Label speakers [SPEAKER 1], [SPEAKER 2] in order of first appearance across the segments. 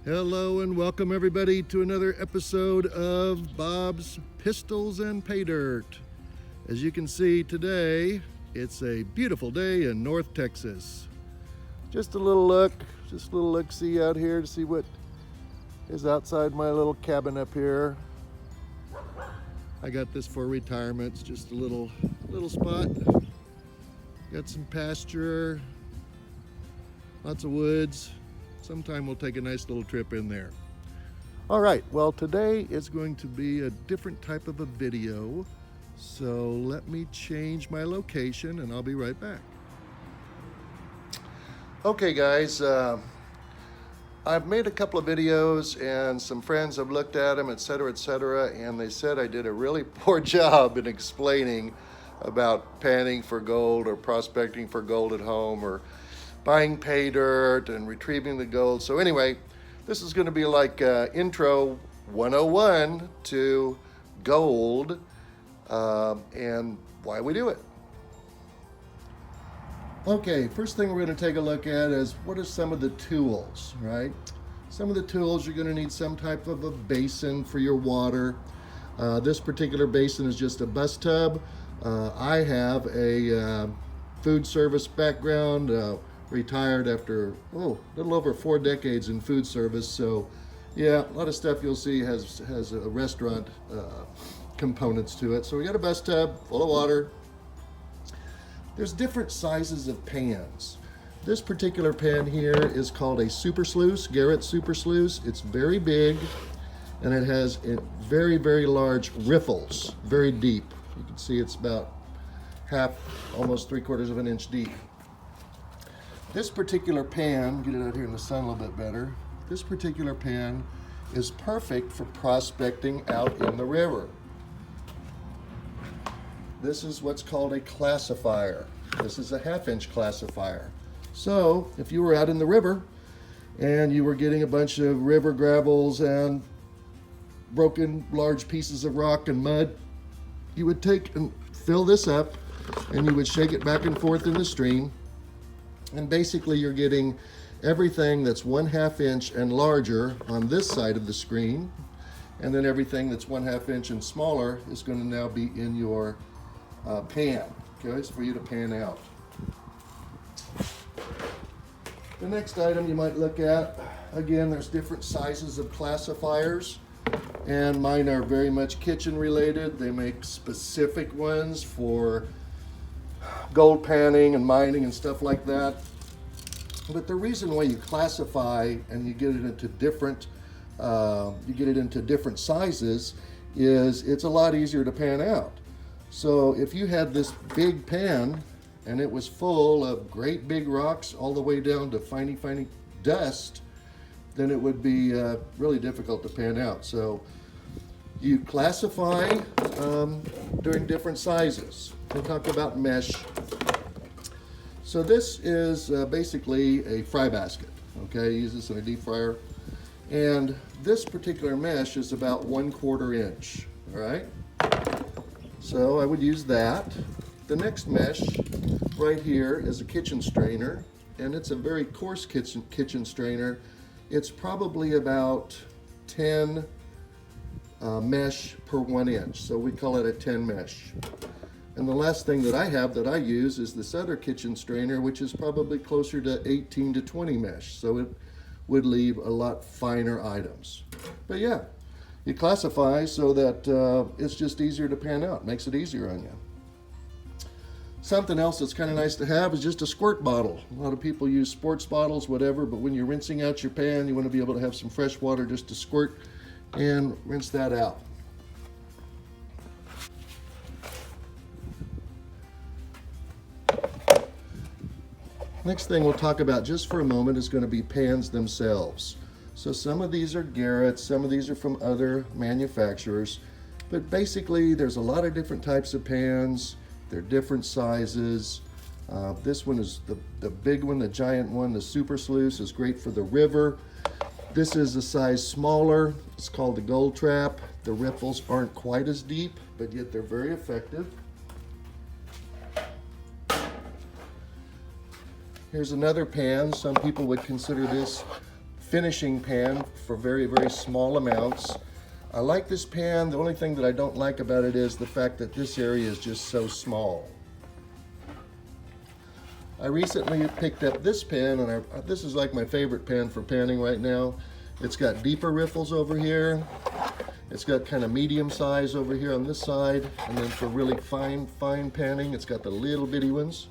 [SPEAKER 1] Hello and welcome everybody to another episode of Bob's Pistols and Paydirt. As you can see today, it's a beautiful day in North Texas. Just a little look-see out here to see what is outside my little cabin up here. I got this for retirement. It's just a little spot. Got some pasture, lots of woods. Sometime we'll take a nice little trip in there. All right, well today is going to be a different type of a video. So let me change my location and I'll be right back. Okay guys, I've made a couple of videos and some friends have looked at them, etc., and they said I did a really poor job in explaining about panning for gold or prospecting for gold at home or buying pay dirt and retrieving the gold. So anyway, this is going to be like intro 101 to gold and why we do it. Okay, first thing we're going to take a look at is what are some of the tools, right? Some of the tools, you're going to need some type of a basin for your water. This particular basin is just a bus tub. I have a food service background, retired after a little over 4 decades in food service. So yeah, a lot of stuff you'll see has a restaurant components to it. So we got a bus tub full of water. There's different sizes of pans. This particular pan here is called a super sluice, Garrett super sluice. It's very big and it has very, very large riffles, very deep. You can see it's about almost 3/4 of an inch deep. This particular pan, get it out here in the sun a little bit better. This particular pan is perfect for prospecting out in the river. This is what's called a classifier. This is a 1/2 inch classifier. So if you were out in the river and you were getting a bunch of river gravels and broken large pieces of rock and mud, you would take and fill this up and you would shake it back and forth in the stream. And basically you're getting everything that's 1/2 inch and larger on this side of the screen. And then everything that's 1/2 inch and smaller is going to now be in your pan. Okay, it's for you to pan out. The next item you might look at, again, there's different sizes of classifiers. And mine are very much kitchen related. They make specific ones for gold panning and mining and stuff like that. But the reason why you classify and you get it into different sizes is it's a lot easier to pan out. So if you had this big pan and it was full of great big rocks all the way down to tiny dust, then it would be really difficult to pan out. So you classify during different sizes. We'll talk about mesh. So this is basically a fry basket. Okay, use this in a deep fryer. And this particular mesh is about 1/4 inch. All right. So I would use that. The next mesh right here is a kitchen strainer, and it's a very coarse kitchen strainer. It's probably about 10 mesh per 1 inch, so we call it a 10 mesh. And the last thing that I use is this other kitchen strainer, which is probably closer to 18 to 20 mesh, so it would leave a lot finer items. But yeah, you classify so that it's just easier to pan out, makes it easier on you. Something else that's kind of nice to have is just a squirt bottle. A lot of people use sports bottles, whatever, but when you're rinsing out your pan, you want to be able to have some fresh water just to squirt and rinse that out. Next thing we'll talk about just for a moment is going to be pans themselves. So some of these are Garrett, some of these are from other manufacturers, but basically there's a lot of different types of pans. They're different sizes. This one is the big one, the giant one, the super sluice is great for the river. This is a size smaller. It's called the Gold Trap. The riffles aren't quite as deep, but yet they're very effective. Here's another pan. Some people would consider this finishing pan for very, very small amounts. I like this pan. The only thing that I don't like about it is the fact that this area is just so small. I recently picked up this pan, and this is like my favorite pan for panning right now. It's got deeper riffles over here. It's got kind of medium size over here on this side, and then for really fine panning, it's got the little bitty ones.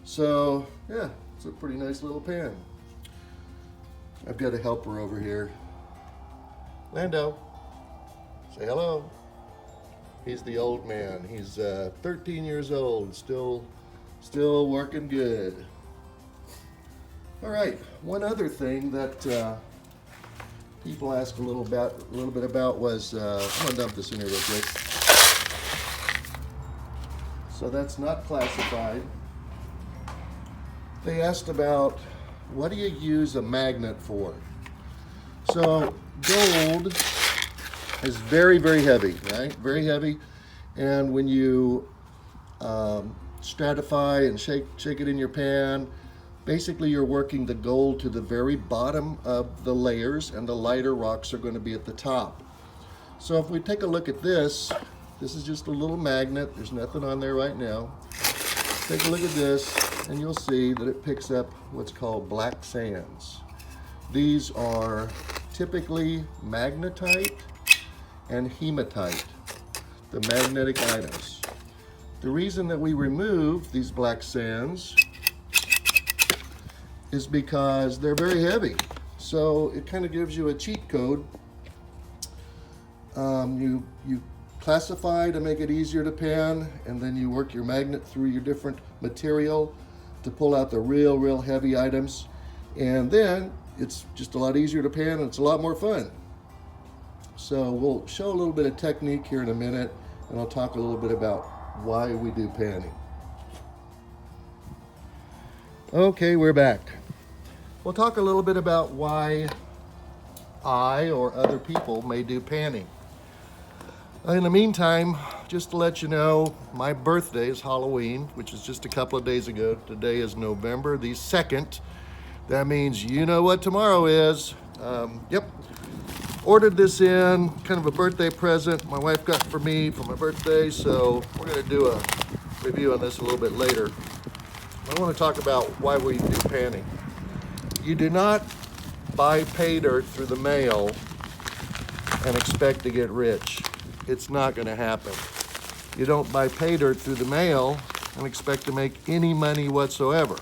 [SPEAKER 1] So yeah, it's a pretty nice little pan. I've got a helper over here. Lando, say hello. He's the old man. He's 13 years old, still working good. All right, one other thing that people asked a little bit about was, I'm gonna dump this in here real quick. So that's not classified. They asked about, what do you use a magnet for? So gold is very, very heavy, right? Very heavy. And when you stratify and shake it in your pan, basically you're working the gold to the very bottom of the layers, and the lighter rocks are going to be at the top. So if we take a look at this is just a little magnet. There's nothing on there right now. Take a look at this, and you'll see that it picks up what's called black sands. These are typically magnetite and hematite, the magnetic items. The reason that we remove these black sands is because they're very heavy. So it kind of gives you a cheat code. You classify to make it easier to pan, and then you work your magnet through your different material to pull out the real heavy items. And then it's just a lot easier to pan, and it's a lot more fun. So we'll show a little bit of technique here in a minute, and I'll talk a little bit about why we do panning. Okay, we're back. We'll talk a little bit about why I or other people may do panning. In the meantime, just to let you know, my birthday is Halloween, which is just a couple of days ago. Today is November the 2nd. That means you know what tomorrow is. Yep. Ordered this in, kind of a birthday present my wife got for me for my birthday, so we're going to do a review on this a little bit later. I want to talk about why we do panning. You do not buy Paydirt through the mail and expect to get rich. It's not going to happen. You don't buy Paydirt through the mail and expect to make any money whatsoever.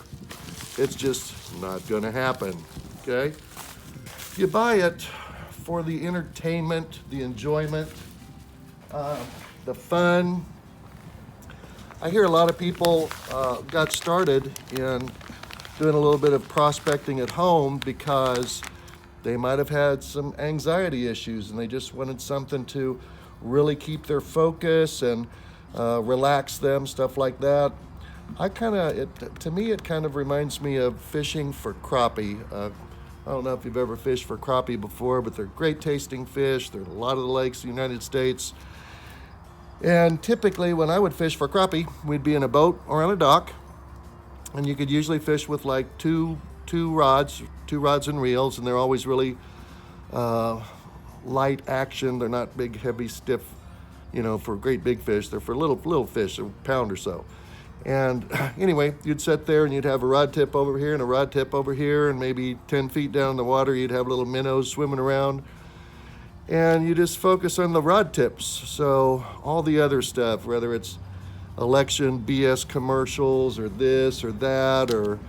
[SPEAKER 1] It's just not going to happen, okay? You buy it for the entertainment, the enjoyment, the fun. I hear a lot of people got started in doing a little bit of prospecting at home because they might have had some anxiety issues and they just wanted something to really keep their focus and relax them, stuff like that. To me, it kind of reminds me of fishing for crappie. I don't know if you've ever fished for crappie before, but they're great tasting fish. There are a lot of the lakes in the United States. And typically when I would fish for crappie, we'd be in a boat or on a dock, and you could usually fish with like two rods and reels, and they're always really light action. They're not big, heavy, stiff, for great big fish. They're for little fish, a pound or so. And anyway, you'd sit there and you'd have a rod tip over here and a rod tip over here, and maybe 10 feet down in the water, you'd have little minnows swimming around. And you just focus on the rod tips. So all the other stuff, whether it's election BS commercials or this or that or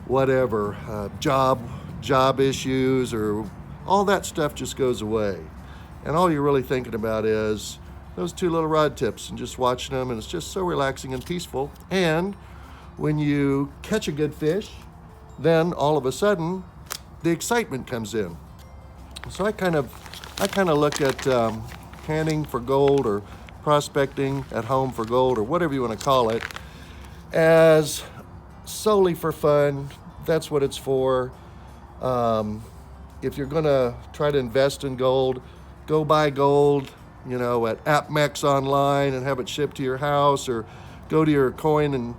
[SPEAKER 1] whatever, job issues or all that stuff just goes away. And all you're really thinking about is those two little rod tips and just watching them, and it's just so relaxing and peaceful. And when you catch a good fish, then all of a sudden the excitement comes in. So I kind of look at panning for gold or prospecting at home for gold or whatever you want to call it as solely for fun. That's what it's for. If you're going to try to invest in gold, go buy gold, at AppMex online and have it shipped to your house, or go to your coin and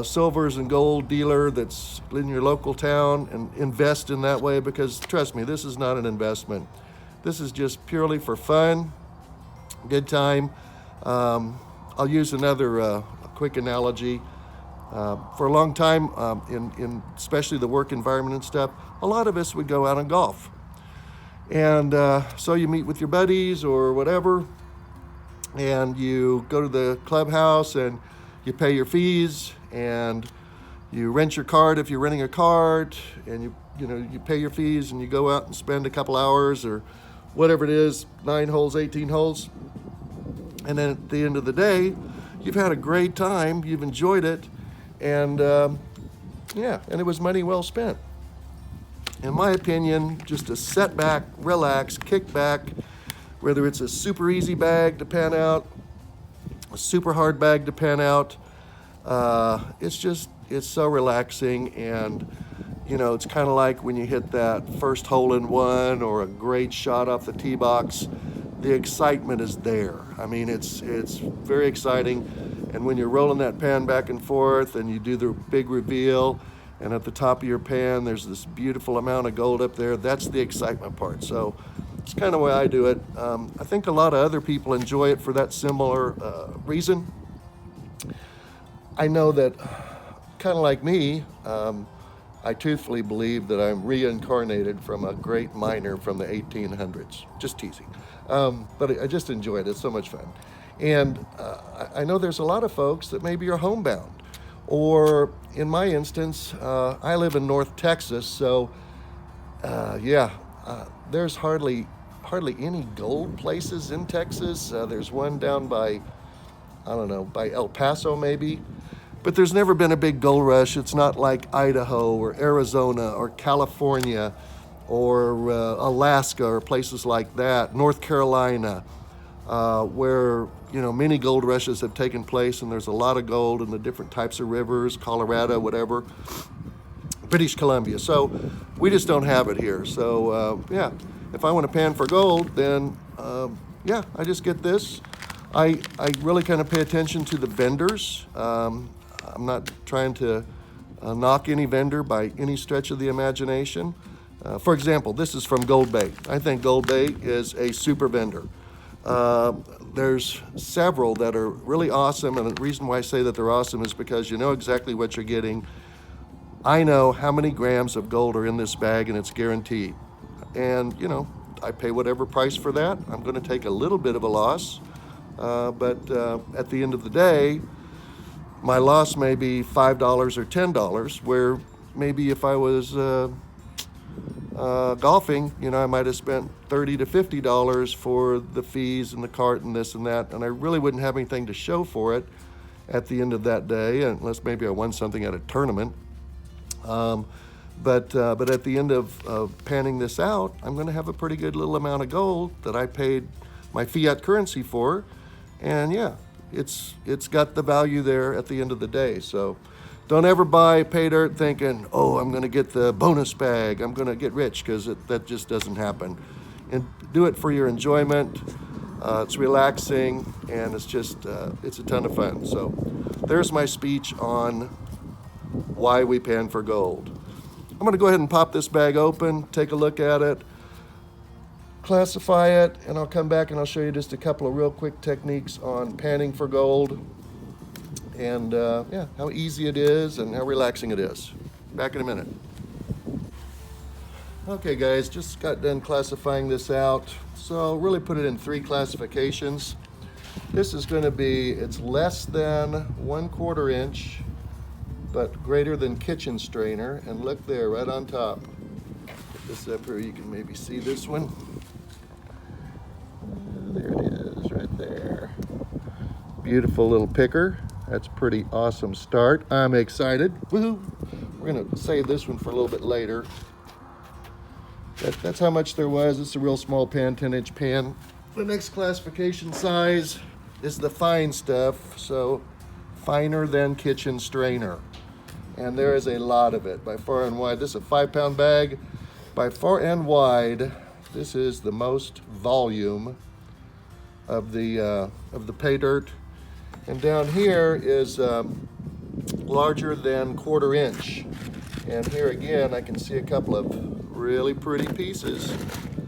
[SPEAKER 1] silvers and gold dealer that's in your local town and invest in that way, because trust me, this is not an investment. This is just purely for fun, good time. I'll use another quick analogy. For a long time, in especially the work environment and stuff, a lot of us would go out and golf. And so you meet with your buddies or whatever, and you go to the clubhouse and you pay your fees, and you rent your cart if you're renting a cart, and you pay your fees, and you go out and spend a couple hours or whatever it is, 9 holes, 18 holes. And then at the end of the day, you've had a great time, you've enjoyed it, and yeah, and it was money well spent. In my opinion, just to sit back, relax, kick back, whether it's a super easy bag to pan out, a super hard bag to pan out, it's so relaxing. And it's kind of like when you hit that first hole in one or a great shot off the tee box, the excitement is there. I mean, it's very exciting. And when you're rolling that pan back and forth and you do the big reveal, and at the top of your pan there's this beautiful amount of gold up there, that's the excitement part. So it's kind of the way I do it. I think a lot of other people enjoy it for that similar reason. I know that, kind of like me, I truthfully believe that I'm reincarnated from a great miner from the 1800s. Just teasing. But I just enjoy it. It's so much fun. And I know there's a lot of folks that maybe are homebound. Or in my instance, I live in North Texas, so there's hardly any gold places in Texas. There's one down by, I don't know, by El Paso maybe. But there's never been a big gold rush. It's not like Idaho or Arizona or California or Alaska or places like that, North Carolina, where many gold rushes have taken place, and there's a lot of gold in the different types of rivers, Colorado, whatever, British Columbia. So we just don't have it here. So if I want to pan for gold, then I just get this. I really kind of pay attention to the vendors. I'm not trying to knock any vendor by any stretch of the imagination. For example, this is from Gold Bay. I think Gold Bay is a super vendor. There's several that are really awesome, and the reason why I say that they're awesome is because you know exactly what you're getting. I know how many grams of gold are in this bag, and it's guaranteed. And I pay whatever price for that. I'm going to take a little bit of a loss, but at the end of the day, my loss may be $5 or $10, where maybe if I was golfing, I might have spent $30 to $50 for the fees and the cart and this and that, and I really wouldn't have anything to show for it at the end of that day, unless maybe I won something at a tournament. But at the end of panning this out, I'm going to have a pretty good little amount of gold that I paid my fiat currency for, and it's got the value there at the end of the day. So don't ever buy Paydirt thinking, oh, I'm going to get the bonus bag, I'm going to get rich, because that just doesn't happen. And do it for your enjoyment. It's relaxing, and it's a ton of fun. So there's my speech on why we pan for gold. I'm going to go ahead and pop this bag open, take a look at it, classify it, and I'll come back and I'll show you just a couple of real quick techniques on panning for gold, and how easy it is and how relaxing it is. Back in a minute. Okay guys, just got done classifying this out. So I'll really put it in 3 classifications. This is going to be, it's less than 1/4 inch, but greater than kitchen strainer. And look there, right on top. Put this up here, you can maybe see this one. There it is, right there. Beautiful little picker. That's a pretty awesome start. I'm excited. Woohoo! We're going to save this one for a little bit later. That's how much there was. It's a real small pan, 10-inch pan. The next classification size is the fine stuff, so finer than kitchen strainer. And there is a lot of it, by far and wide. This is a 5-pound bag. By far and wide, this is the most volume of the Paydirt. And down here is larger than 1/4 inch. And here again, I can see a couple of really pretty pieces.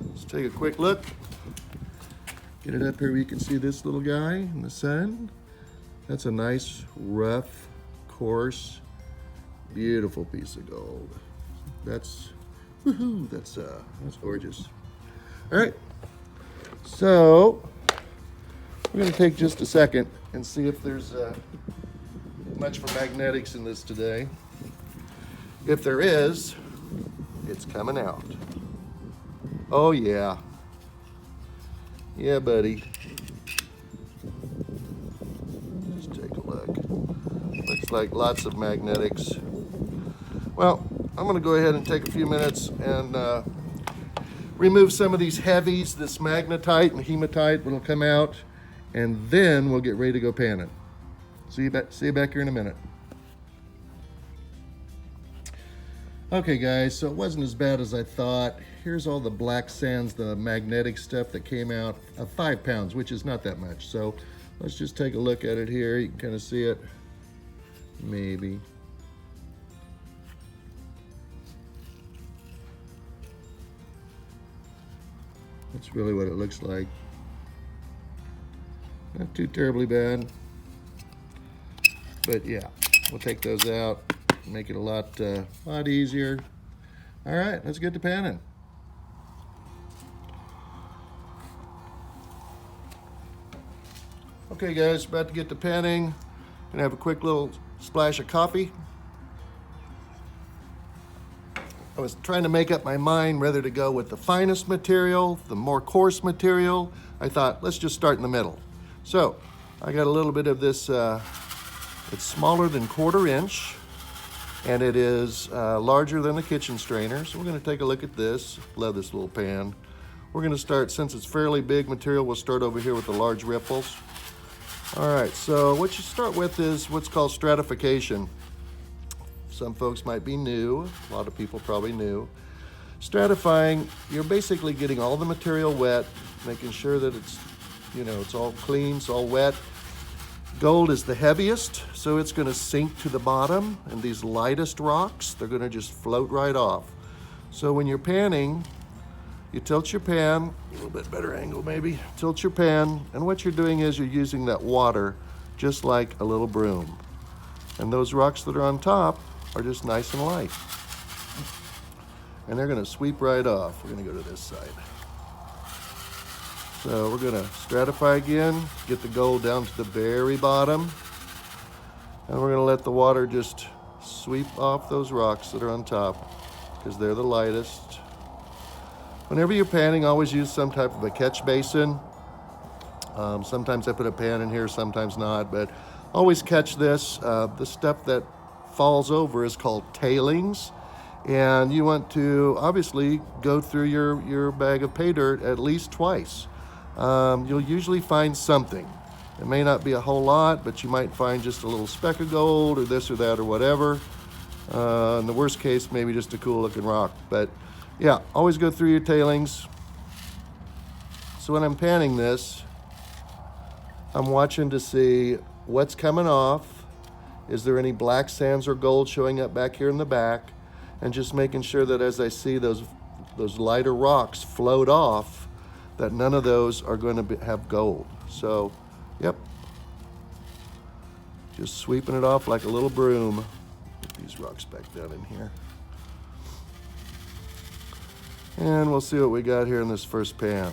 [SPEAKER 1] Let's take a quick look. Get it up here where you can see this little guy in the sun. That's a nice, rough, coarse, beautiful piece of gold. That's, woohoo, that's gorgeous. All right, so we're gonna take just a second and see if there's much for magnetics in this today. If there is, it's coming out. Oh yeah. Yeah, buddy. Just take a look. Looks like lots of magnetics. Well, I'm gonna go ahead and take a few minutes and remove some of these heavies, this magnetite and hematite will come out, and then we'll get ready to go panning. See you back here in a minute. Okay guys, so it wasn't as bad as I thought. Here's all the black sands, the magnetic stuff that came out of 5 pounds, which is not that much. So let's just take a look at it here. You can kind of see it, maybe. That's really what it looks like. Not too terribly bad, but yeah, we'll take those out. Make it a lot easier. All right, let's get to panning. Okay guys, about to get to panning. Gonna have a quick little splash of coffee. I was trying to make up my mind whether to go with the finest material, the more coarse material. I thought, let's just start in the middle. So, I got a little bit of this, it's smaller than 1/4 inch. And it is larger than the kitchen strainer. So we're gonna take a look at this. Love this little pan. We're gonna start, since it's fairly big material, we'll start over here with the large ripples. All right, so what you start with is what's called stratification. Some folks might be new, a lot of people probably new. Stratifying, you're basically getting all the material wet, making sure that it's, you know, it's all clean, it's all wet. Gold is the heaviest, so it's gonna sink to the bottom, and these lightest rocks, they're gonna just float right off. So when you're panning, you tilt your pan, a little bit better angle maybe, tilt your pan, and what you're doing is you're using that water just like a little broom. And those rocks that are on top are just nice and light. And they're gonna sweep right off. We're gonna go to this side. So we're gonna stratify again, get the gold down to the very bottom, and we're gonna let the water just sweep off those rocks that are on top because they're the lightest. Whenever you're panning, always use some type of a catch basin. Sometimes I put a pan in here, sometimes not, but always catch this. The stuff that falls over is called tailings, and you want to obviously go through your bag of pay dirt at least twice. You'll usually find something. It may not be a whole lot, but you might find just a little speck of gold or this or that or whatever. In the worst case, maybe just a cool looking rock. But yeah, always go through your tailings. So when I'm panning this, I'm watching to see what's coming off. Is there any black sands or gold showing up back here in the back? And just making sure that as I see those lighter rocks float off, that none of those are going to have gold. So, yep. Just sweeping it off like a little broom. Get these rocks back down in here. And we'll see what we got here in this first pan.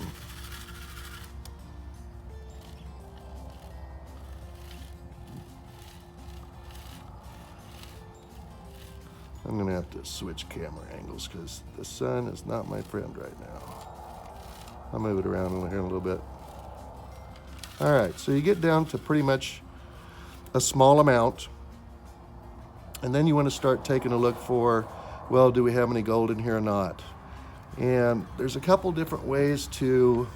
[SPEAKER 1] I'm gonna have to switch camera angles because the sun is not my friend right now. I'll move it around here in a little bit. All right, so you get down to pretty much a small amount, and then you want to start taking a look for, well, do we have any gold in here or not? And there's a couple different ways to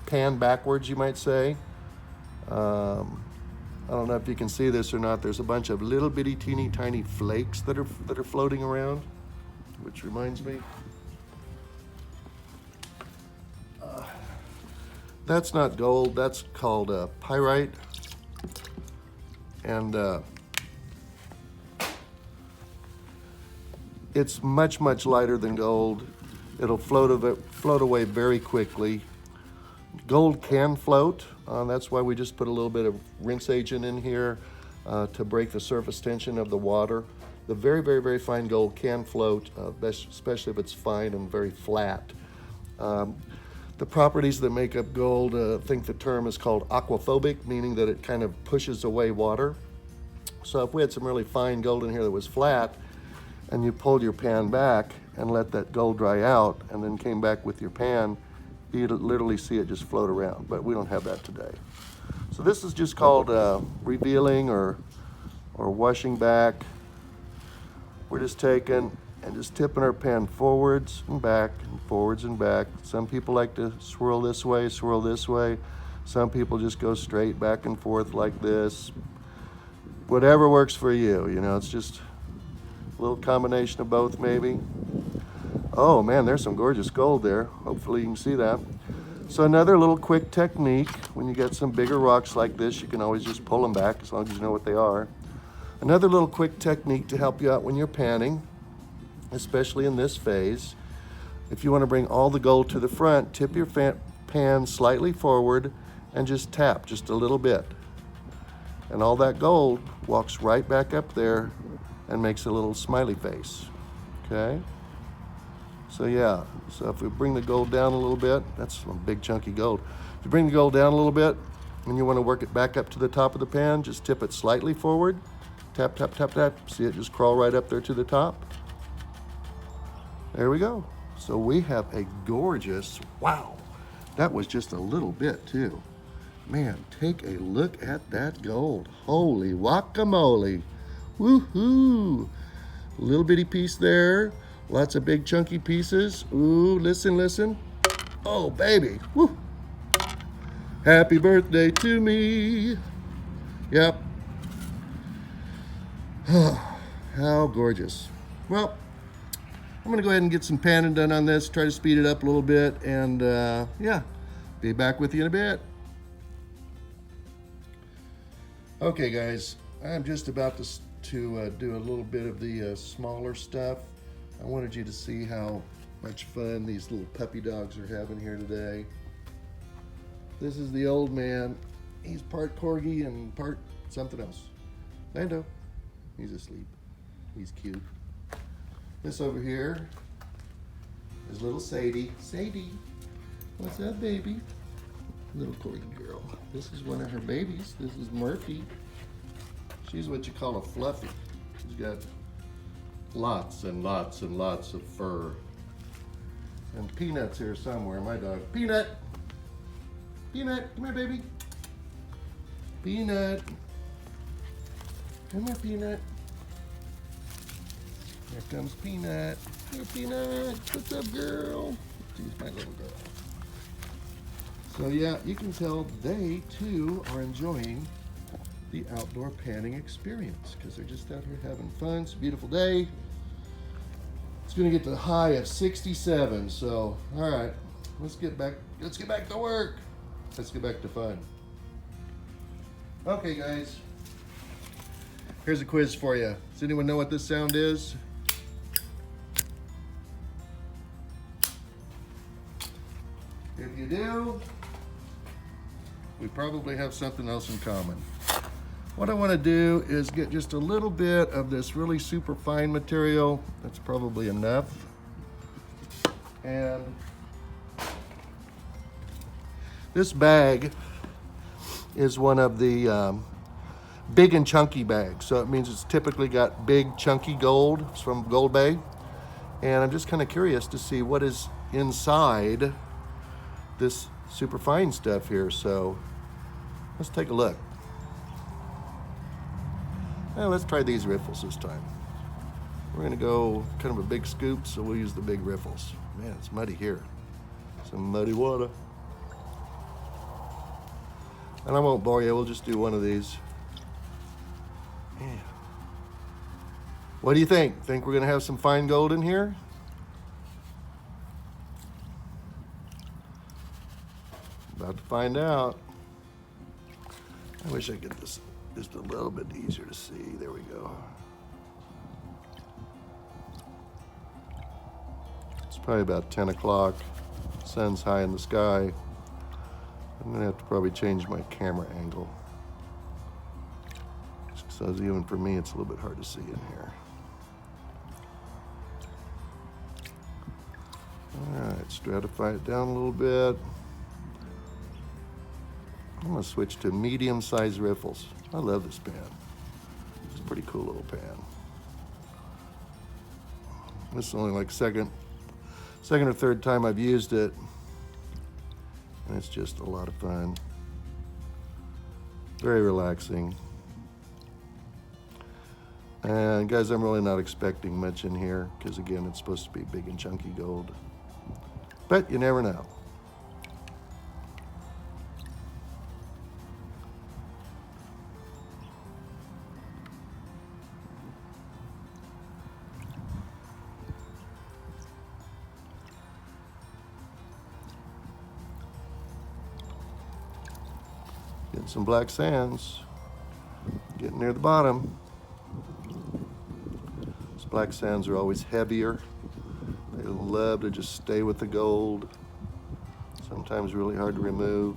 [SPEAKER 1] pan backwards, you might say. I don't know if you can see this or not. There's a bunch of little bitty teeny tiny flakes that are floating around, which reminds me. That's not gold, that's called pyrite. And It's much, much lighter than gold. It'll float away very quickly. Gold can float. That's why we just put a little bit of rinse agent in here to break the surface tension of the water. The very, very, very fine gold can float, especially if it's fine and very flat. The properties that make up gold, I think the term is called aquaphobic, meaning that it kind of pushes away water. So if we had some really fine gold in here that was flat, and you pulled your pan back and let that gold dry out, and then came back with your pan, you'd literally see it just float around, but we don't have that today. So this is just called revealing or washing back. We're just taking and just tipping our pan forwards and back and forwards and back. Some people like to swirl this way, swirl this way. Some people just go straight back and forth like this. Whatever works for you, you know, it's just a little combination of both maybe. Oh man, there's some gorgeous gold there. Hopefully you can see that. So another little quick technique, when you get some bigger rocks like this, you can always just pull them back as long as you know what they are. Another little quick technique to help you out when you're panning, especially in this phase. If you want to bring all the gold to the front, tip your pan slightly forward and just tap just a little bit. And all that gold walks right back up there and makes a little smiley face, okay? So yeah, so if we bring the gold down a little bit, that's some big chunky gold. If you bring the gold down a little bit and you want to work it back up to the top of the pan, just tip it slightly forward, tap, tap, tap, tap. See it just crawl right up there to the top? There we go. So we have a gorgeous, wow, that was just a little bit too. Man, take a look at that gold. Holy guacamole. Woohoo. Little bitty piece there. Lots of big chunky pieces. Ooh, listen, listen. Oh, baby. Woo. Happy birthday to me. Yep. How gorgeous. Well, I'm gonna go ahead and get some panning done on this, try to speed it up a little bit, and yeah, be back with you in a bit. Okay guys, I'm just about to do a little bit of the smaller stuff. I wanted you to see how much fun these little puppy dogs are having here today. This is the old man. He's part corgi and part something else. Lando, he's asleep. He's cute. This over here is little Sadie. Sadie, what's up, baby? Little corgi girl. This is one of her babies. This is Murphy. She's what you call a fluffy. She's got lots and lots and lots of fur. And Peanut's here somewhere, my dog. Peanut! Peanut, come here, baby. Peanut. Come here, Peanut. Here comes Peanut. Hey, Peanut. What's up, girl? She's my little girl. So yeah, you can tell they too are enjoying the outdoor panning experience because they're just out here having fun. It's a beautiful day. It's gonna get to the high of 67. So all right, let's get back to work. Let's get back to fun. Okay guys, here's a quiz for you. Does anyone know what this sound is? If you do, we probably have something else in common. What I want to do is get just a little bit of this really super fine material. That's probably enough. And this bag is one of the big and chunky bags. So it means it's typically got big chunky gold. It's from Gold Bay. And I'm just kind of curious to see what is inside this super fine stuff here. So let's take a look. Now let's try these riffles this time. We're gonna go kind of a big scoop, so we'll use the big riffles. Man, it's muddy here. Some muddy water. And I won't bore you, we'll just do one of these. Yeah. What do you think? Think we're gonna have some fine gold in here? About to find out. I wish I could get this just a little bit easier to see. There we go. Probably about 10 o'clock. Sun's high in the sky. I'm gonna have to probably change my camera angle. So even for me, it's a little bit hard to see in here. All right, stratify it down a little bit. I'm gonna switch to medium-sized riffles. I love this pan. It's a pretty cool little pan. This is only like second or third time I've used it. And it's just a lot of fun. Very relaxing. And guys, I'm really not expecting much in here because again, it's supposed to be big and chunky gold. But you never know. Getting some black sands. Getting near the bottom. These black sands are always heavier. They love to just stay with the gold. Sometimes really hard to remove.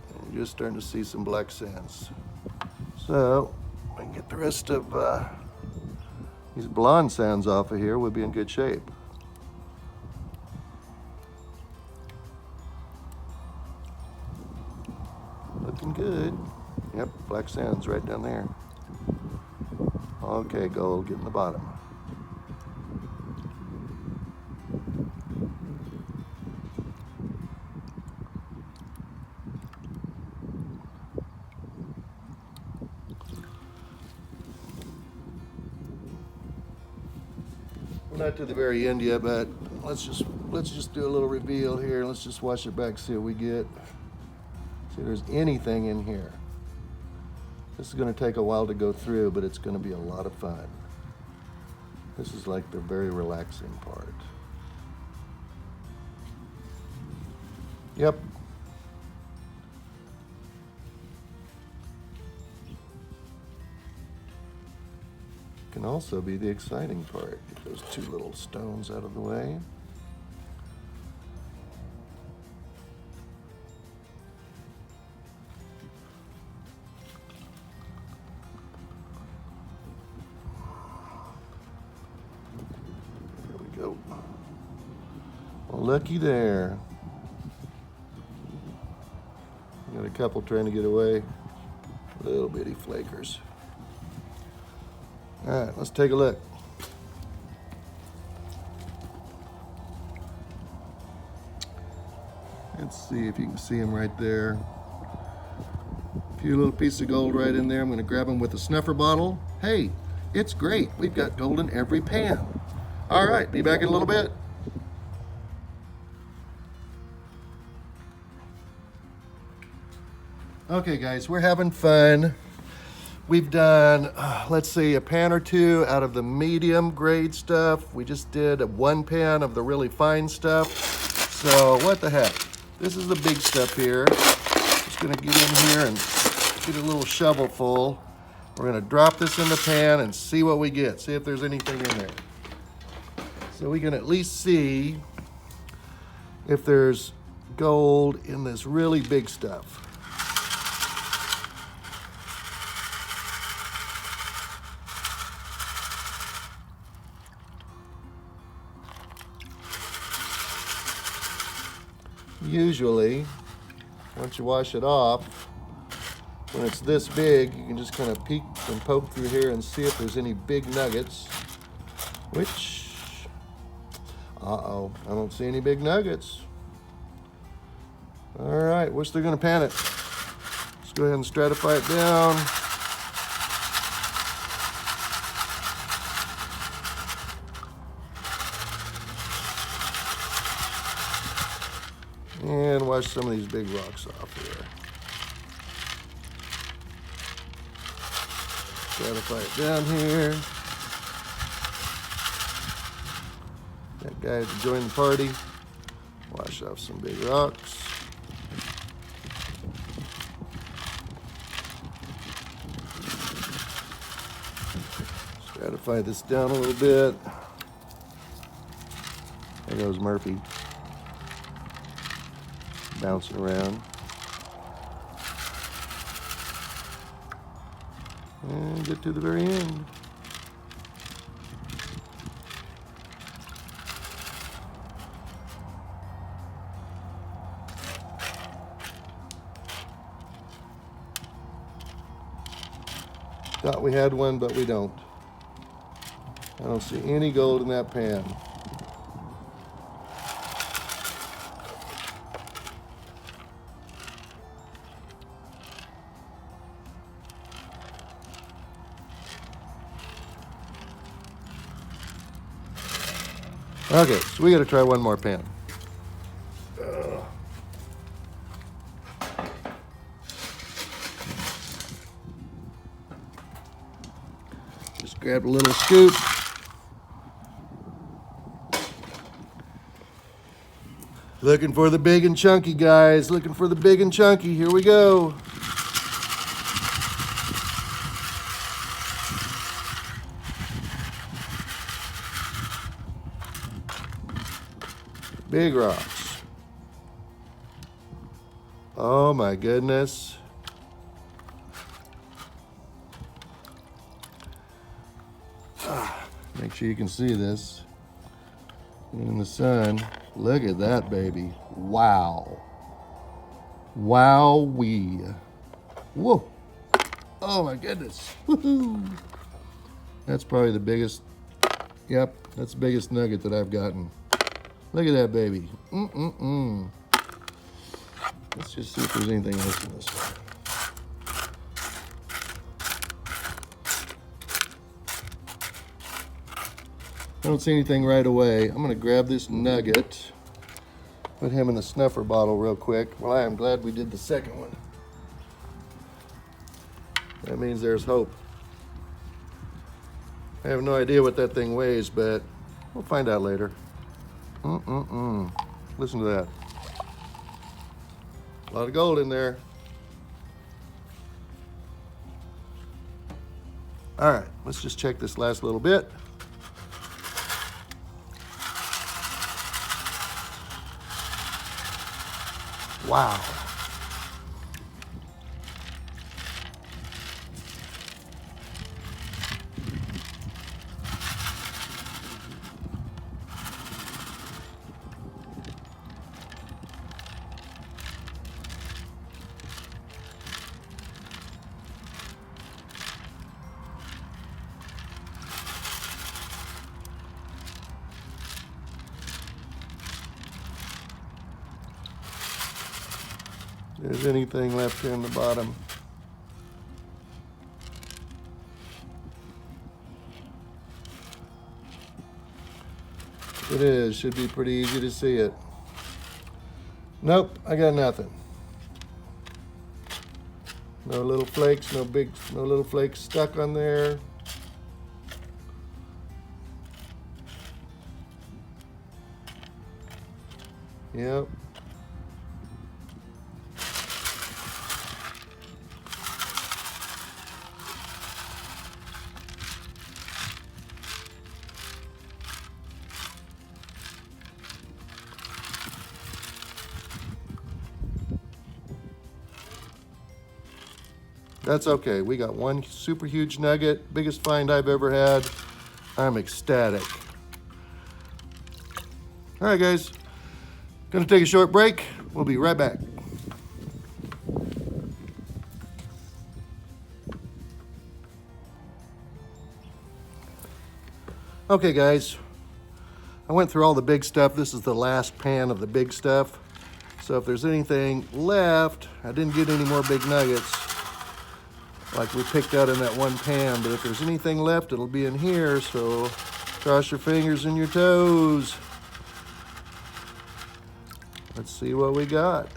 [SPEAKER 1] And you're just starting to see some black sands. So, if I can get the rest of these blonde sands off of here, we'll be in good shape. Looking good. Yep, black sands right down there. Okay, gold, get in the bottom. We're not to the very end yet, but let's just do a little reveal here. Let's just wash it back, see what we get. See if there's anything in here. This is going to take a while to go through, but it's going to be a lot of fun. This is like the very relaxing part. Yep. Can also be the exciting part. Get those two little stones out of the way. There we go. Well, looky there. Got a couple trying to get away. Little bitty flakers. All right, let's take a look. Let's see if you can see them right there. A few little pieces of gold right in there. I'm going to grab them with a snuffer bottle. Hey, it's great. We've got gold in every pan. All right, be back in a little bit. Okay, guys, we're having fun. We've done, let's see, a pan or two out of the medium grade stuff. We just did one pan of the really fine stuff. So what the heck? This is the big stuff here. Just gonna get in here and get a little shovel full. We're gonna drop this in the pan and see what we get. See if there's anything in there. So we can at least see if there's gold in this really big stuff. Usually, once you wash it off, when it's this big, you can just kind of peek and poke through here and see if there's any big nuggets, which, uh-oh, I don't see any big nuggets. All right, what's they're gonna pan it? Let's go ahead and stratify it down. And wash some of these big rocks off here. Stratify it down here. That guy to join the party. Wash off some big rocks. Stratify this down a little bit. There goes Murphy. Bouncing around. And get to the very end. Thought we had one, but we don't. I don't see any gold in that pan. Okay, so we got to try one more pan. Just grab a little scoop. Looking for the big and chunky, guys. Looking for the big and chunky. Here we go. Big rocks. Oh my goodness. Make sure you can see this in the sun. Look at that, baby. Wow. Wowee. Whoa. Oh my goodness. Woohoo. That's probably the biggest, yep, that's the biggest nugget that I've gotten. Look at that, baby. Let's just see if there's anything else in this one. I don't see anything right away. I'm gonna grab this nugget, put him in the snuffer bottle real quick. Well, I am glad we did the second one. That means there's hope. I have no idea what that thing weighs, but we'll find out later. Listen to that. A lot of gold in there. All right, let's just check this last little bit. Wow. If there's anything left here in the bottom. It is, should be pretty easy to see it. Nope, I got nothing. No little flakes, no little flakes stuck on there. Yep. That's okay. We got one super huge nugget, biggest find I've ever had. I'm ecstatic. All right, guys. Gonna take a short break. We'll be right back. Okay, guys. I went through all the big stuff. This is the last pan of the big stuff. So if there's anything left, I didn't get any more big nuggets like we picked out in that one pan, but if there's anything left, it'll be in here, so cross your fingers and your toes. Let's see what we got.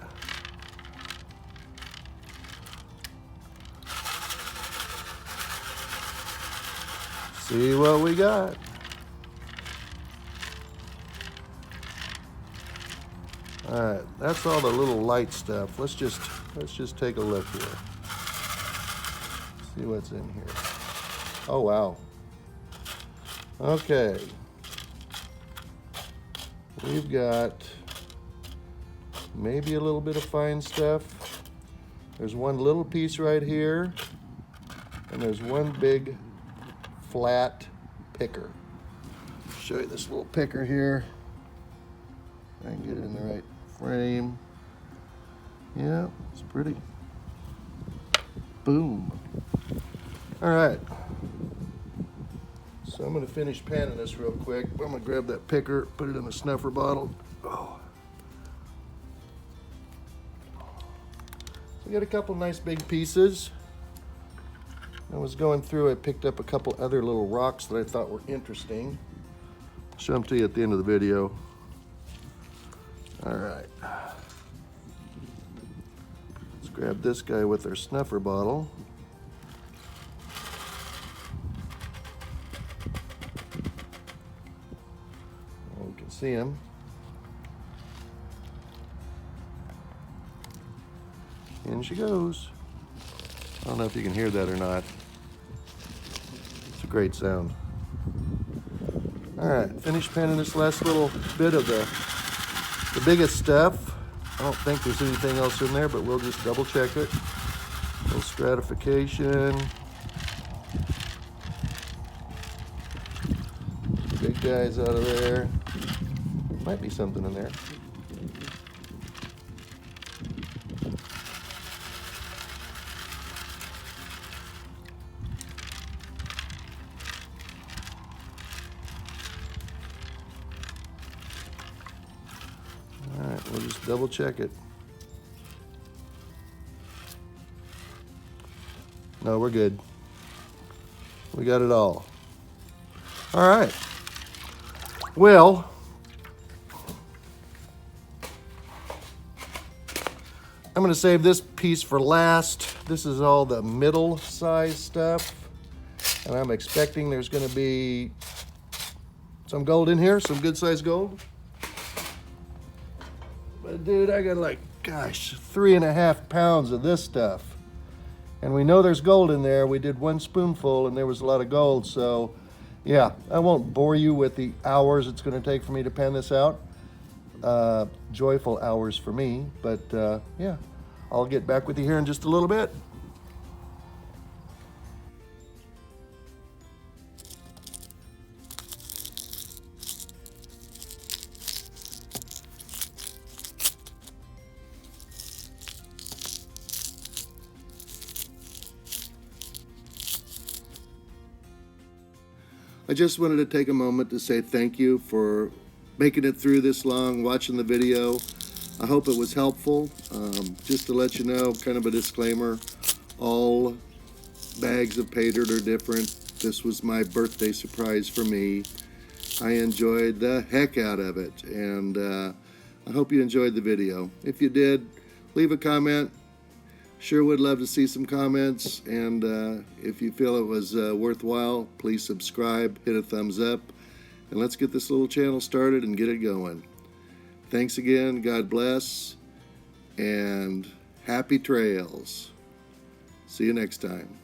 [SPEAKER 1] See what we got. All right, that's all the little light stuff. Let's just take a look here. See what's in here. Oh, wow. Okay. we've got maybe a little bit of fine stuff. There's one little piece right here, and there's one big flat picker. Show you this little picker here. I can get it in the right frame. Yeah, it's pretty. Boom. All right. So I'm gonna finish panning this real quick. I'm gonna grab that picker, put it in a snuffer bottle. Oh. We got a couple nice big pieces. I was going through, I picked up a couple other little rocks that I thought were interesting. I'll show them to you at the end of the video. All right. Let's grab this guy with our snuffer bottle. You can see him. In she goes. I don't know if you can hear that or not. It's a great sound. All right, finished panning this last little bit of the biggest stuff. I don't think there's anything else in there, but we'll just double check it. A little stratification. Big guys out of there. Might be something in there. All right, we'll just double check it. No, we're good. We got it all. All right. Well, I'm going to save this piece for last. This is all the middle size stuff. And I'm expecting there's going to be some gold in here, some good size gold. But dude, I got like, gosh, 3.5 pounds of this stuff. And we know there's gold in there. We did 1 spoonful and there was a lot of gold. So yeah, I won't bore you with the hours it's going to take for me to pan this out. Joyful hours for me, but yeah, I'll get back with you here in just a little bit. I just wanted to take a moment to say thank you for making it through this long, watching the video. I hope it was helpful. Just to let you know, kind of a disclaimer, all bags of Paydirt are different. This was my birthday surprise for me. I enjoyed the heck out of it, and I hope you enjoyed the video. If you did, leave a comment. Sure would love to see some comments, and if you feel it was worthwhile, please subscribe, hit a thumbs up, and let's get this little channel started and get it going. Thanks again, God bless, and happy trails. See you next time.